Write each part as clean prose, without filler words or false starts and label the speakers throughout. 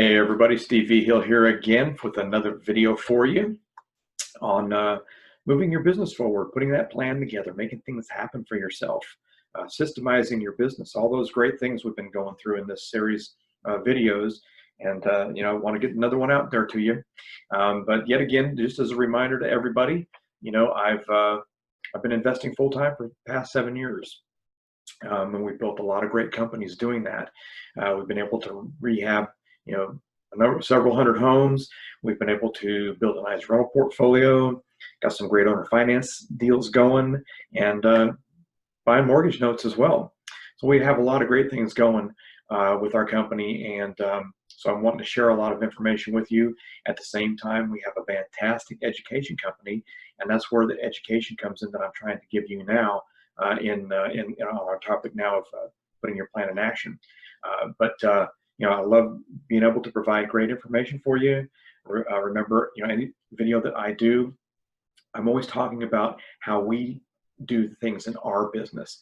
Speaker 1: Hey everybody, Steve Vigil here again with another video for you on moving your business forward, putting that plan together, making things happen for yourself, systemizing your business, all those great things we've been going through in this series of videos. And I want to get another one out there to you. But yet again, just as a reminder to everybody, I've been investing full time for the past 7 years. And we've built a lot of great companies doing that. We've been able to rehab, several hundred homes. We've been able to build a nice rental portfolio, got some great owner finance deals going, and buying mortgage notes as well. So we have a lot of great things going with our company, and so I'm wanting to share a lot of information with you. At the same time, we have a fantastic education company, and that's where the education comes in that I'm trying to give you now in our topic now of putting your plan in action. I love being able to provide great information for you. Remember, any video that I do, I'm always talking about how we do things in our business.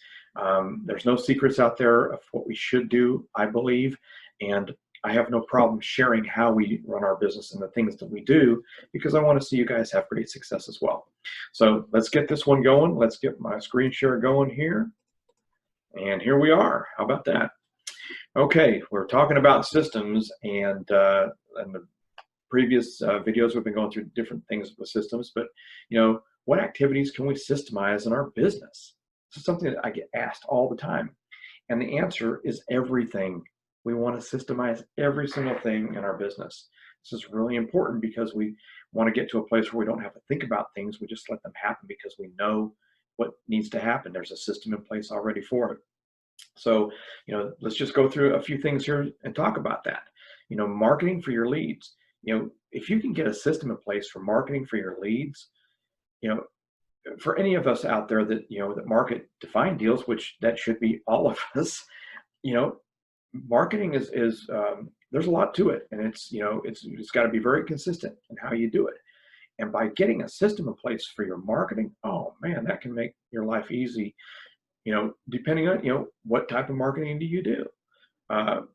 Speaker 1: There's no secrets out there of what we should do, I believe, and I have no problem sharing how we run our business and the things that we do, because I want to see you guys have great success as well. So let's get this one going. Let's get my screen share going here. And here we are. How about that? Okay, we're talking about systems, and in the previous videos we've been going through different things with systems, but what activities can we systemize in our business? This is something that I get asked all the time, and the answer is everything. We want to systemize every single thing in our business. This is really important because we want to get to a place where we don't have to think about things. We just let them happen because we know what needs to happen. There's a system in place already for it. So, let's just go through a few things here and talk about that. Marketing for your leads. If you can get a system in place for marketing for your leads, for any of us out there that, that market to find deals, which that should be all of us, marketing is there's a lot to it, and it's got to be very consistent in how you do it. And by getting a system in place for your marketing, oh man, that can make your life easy. Depending on what type of marketing do you do. Do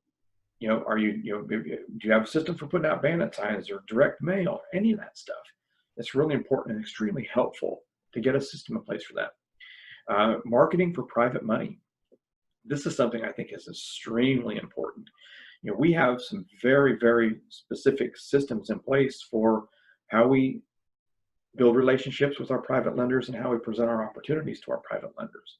Speaker 1: you have a system for putting out bandit signs or direct mail, any of that stuff? It's really important and extremely helpful to get a system in place for that. Marketing for private money. This is something I think is extremely important. We have some very, very specific systems in place for how we build relationships with our private lenders and how we present our opportunities to our private lenders.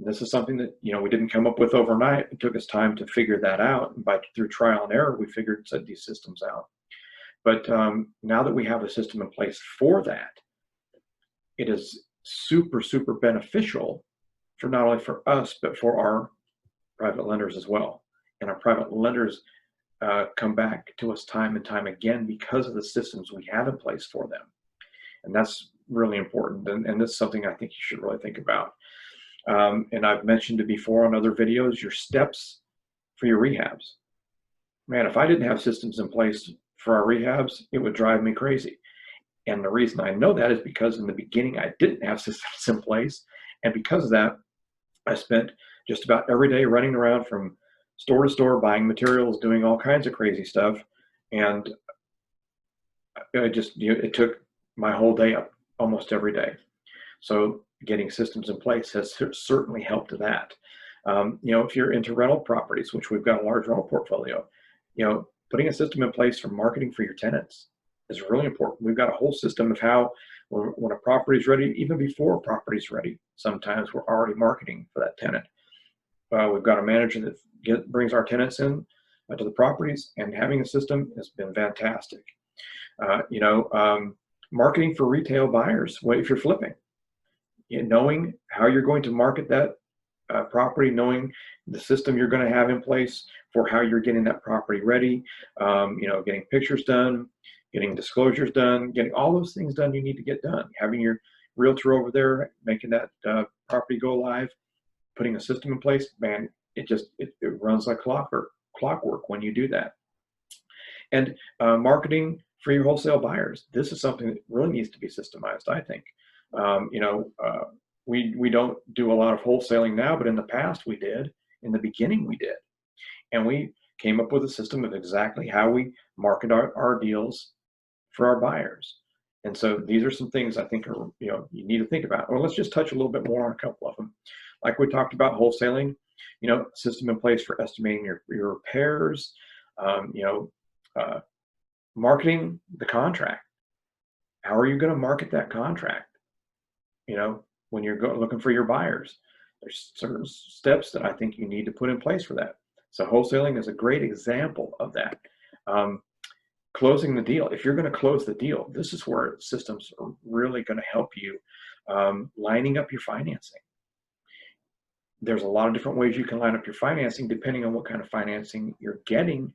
Speaker 1: This is something that we didn't come up with overnight. It took us time to figure that out, and through trial and error we set these systems out. But now that we have a system in place for that, it is super, super beneficial for not only for us, but for our private lenders as well. And our private lenders come back to us time and time again because of the systems we have in place for them. And that's really important. And this is something I think you should really think about. And I've mentioned it before on other videos, your steps for your rehabs. Man, if I didn't have systems in place for our rehabs, it would drive me crazy. And the reason I know that is because in the beginning, I didn't have systems in place. And because of that, I spent just about every day running around from store to store, buying materials, doing all kinds of crazy stuff. And it took my whole day up almost every day. So getting systems in place has certainly helped to that. If you're into rental properties, which we've got a large rental portfolio, putting a system in place for marketing for your tenants is really important. We've got a whole system of how, when a property is ready, even before a property is ready, sometimes we're already marketing for that tenant. We've got a manager that brings our tenants in to the properties, and having a system has been fantastic. Marketing for retail buyers, if you're flipping, knowing how you're going to market that property, knowing the system you're going to have in place for how you're getting that property ready, getting pictures done, getting disclosures done, getting all those things done you need to get done. Having your realtor over there, making that property go live, putting a system in place, man, it runs like clockwork when you do that. And marketing for your wholesale buyers. This is something that really needs to be systemized, I think. We don't do a lot of wholesaling now, but in the past we did. In the beginning we did. And we came up with a system of exactly how we market our deals for our buyers. And so these are some things I think are, you need to think about. Or let's just touch a little bit more on a couple of them. Like we talked about wholesaling, system in place for estimating your repairs, marketing the contract. How are you going to market that contract? When you're looking for your buyers, there's certain steps that I think you need to put in place for that. So wholesaling is a great example of that. Closing the deal. If you're going to close the deal, this is where systems are really going to help you. Lining up your financing. There's a lot of different ways you can line up your financing depending on what kind of financing you're getting.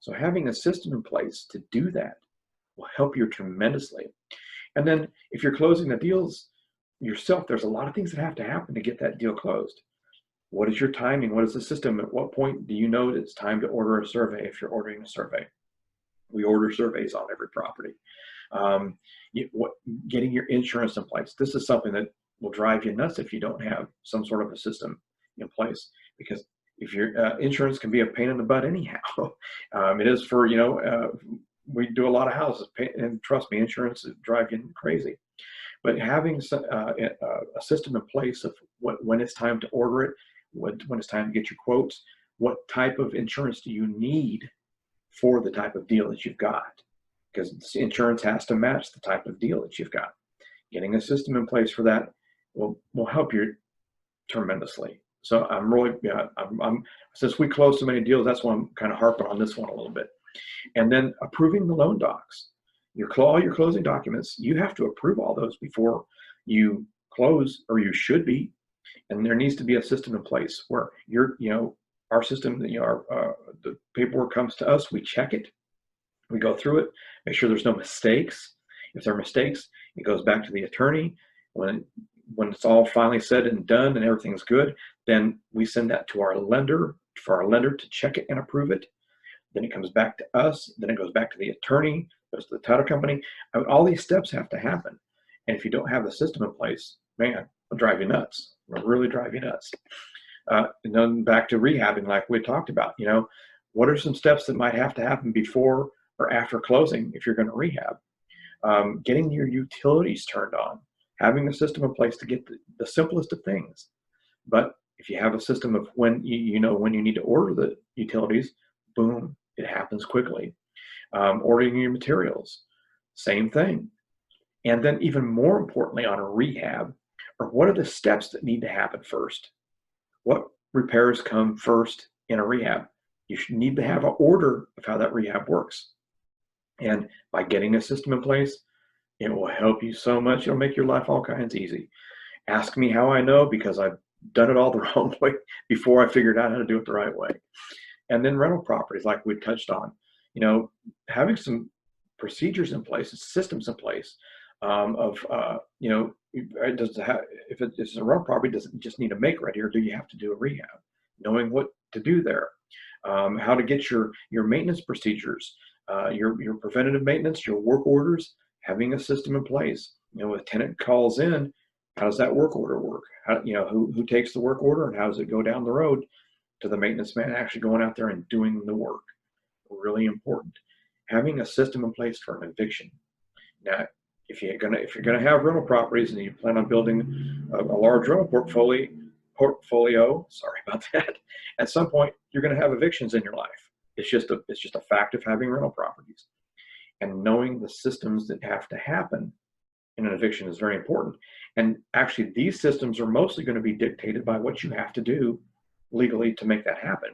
Speaker 1: So having a system in place to do that will help you tremendously. And then if you're closing the deals yourself, there's a lot of things that have to happen to get that deal closed. What is your timing? What is the system? At what point do you know it's time to order a survey if you're ordering a survey? We order surveys on every property. Getting your insurance in place. This is something that will drive you nuts if you don't have some sort of a system in place, because if your insurance can be a pain in the butt anyhow. It is for, we do a lot of houses, and trust me, insurance drives you crazy. But having a system in place of when it's time to order it, when it's time to get your quotes, what type of insurance do you need for the type of deal that you've got? Because insurance has to match the type of deal that you've got. Getting a system in place for that will help you tremendously. So I'm really, since we closed so many deals, that's why I'm kind of harping on this one a little bit. And then approving the loan docs. All your closing documents, you have to approve all those before you close, or you should be. And there needs to be a system in place where our system, the paperwork comes to us, we check it, we go through it, make sure there's no mistakes. If there are mistakes, it goes back to the attorney. When it's all finally said and done and everything's good, then we send that to our lender, for our lender to check it and approve it. Then it comes back to us, then it goes back to the attorney, goes to the title company. All these steps have to happen. And if you don't have the system in place, man, it'll drive you nuts. It'll really drive you nuts. And then back to rehabbing, like we talked about, what are some steps that might have to happen before or after closing if you're going to rehab? Getting your utilities turned on, having a system in place to get the simplest of things. But if you have a system of when when you need to order the utilities, boom, it happens quickly. Ordering your materials, same thing. And then even more importantly on a rehab, or what are the steps that need to happen first? What repairs come first in a rehab? You should need to have an order of how that rehab works. And by getting a system in place, it will help you so much. It'll make your life all kinds easy. Ask me how I know, because I've done it all the wrong way before I figured out how to do it the right way. And then rental properties, like we touched on, having some procedures in place, systems in place if it's a rental property, does it just need a make ready, or do you have to do a rehab? Knowing what to do there, how to get your maintenance procedures, your preventative maintenance, your work orders, having a system in place. If a tenant calls in, how does that work order work? Who takes the work order, and how does it go down the road to the maintenance man actually going out there and doing the work? Really important. Having a system in place for an eviction. Now, if you're gonna have rental properties and you plan on building a large rental portfolio, sorry about that, at some point you're gonna have evictions in your life. It's just a fact of having rental properties. And knowing the systems that have to happen in an eviction is very important. And actually, these systems are mostly going to be dictated by what you have to do legally to make that happen.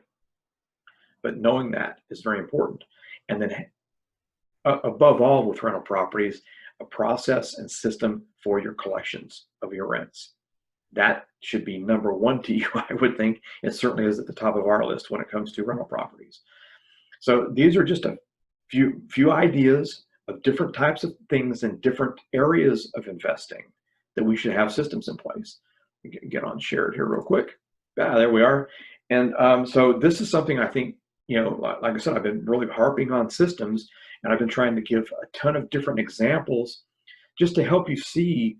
Speaker 1: But knowing that is very important. And then above all, with rental properties, a process and system for your collections of your rents. That should be number one to you, I would think. It certainly is at the top of our list when it comes to rental properties. So these are just a few ideas of different types of things in different areas of investing that we should have systems in place. Get on share it here real quick. There we are. And so this is something I think, like I said, I've been really harping on systems, and I've been trying to give a ton of different examples just to help you see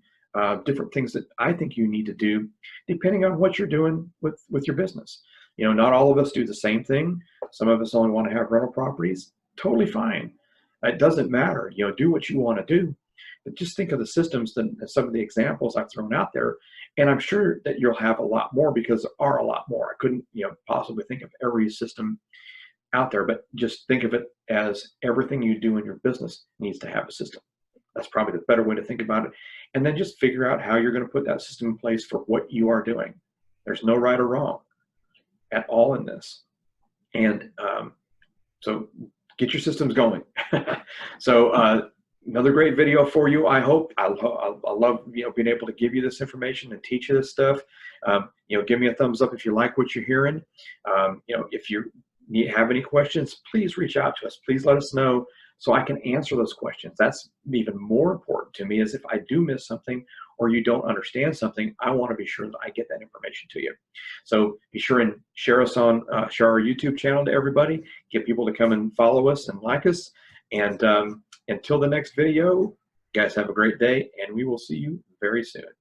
Speaker 1: different things that I think you need to do depending on what you're doing with your business. You know, not all of us do the same thing. Some of us only want to have rental properties. Totally fine. It doesn't matter. You know, do what you want to do. But just think of the systems and some of the examples I've thrown out there. And I'm sure that you'll have a lot more, because there are a lot more. I couldn't, you know, possibly think of every system out there, but just think of it as everything you do in your business needs to have a system. That's probably the better way to think about it. And then just figure out how you're going to put that system in place for what you are doing. There's no right or wrong at all in this. And so get your systems going. So another great video for you. I hope. I love, you know, being able to give you this information and teach you this stuff. You know, give me a thumbs up if you like what you're hearing. You know, if you have any questions, please reach out to us. Please let us know so I can answer those questions. That's even more important to me, is if I do miss something or you don't understand something, I want to be sure that I get that information to you. So be sure and share us on, share our YouTube channel to everybody, get people to come and follow us and like us. And until the next video, guys, have a great day, and we will see you very soon.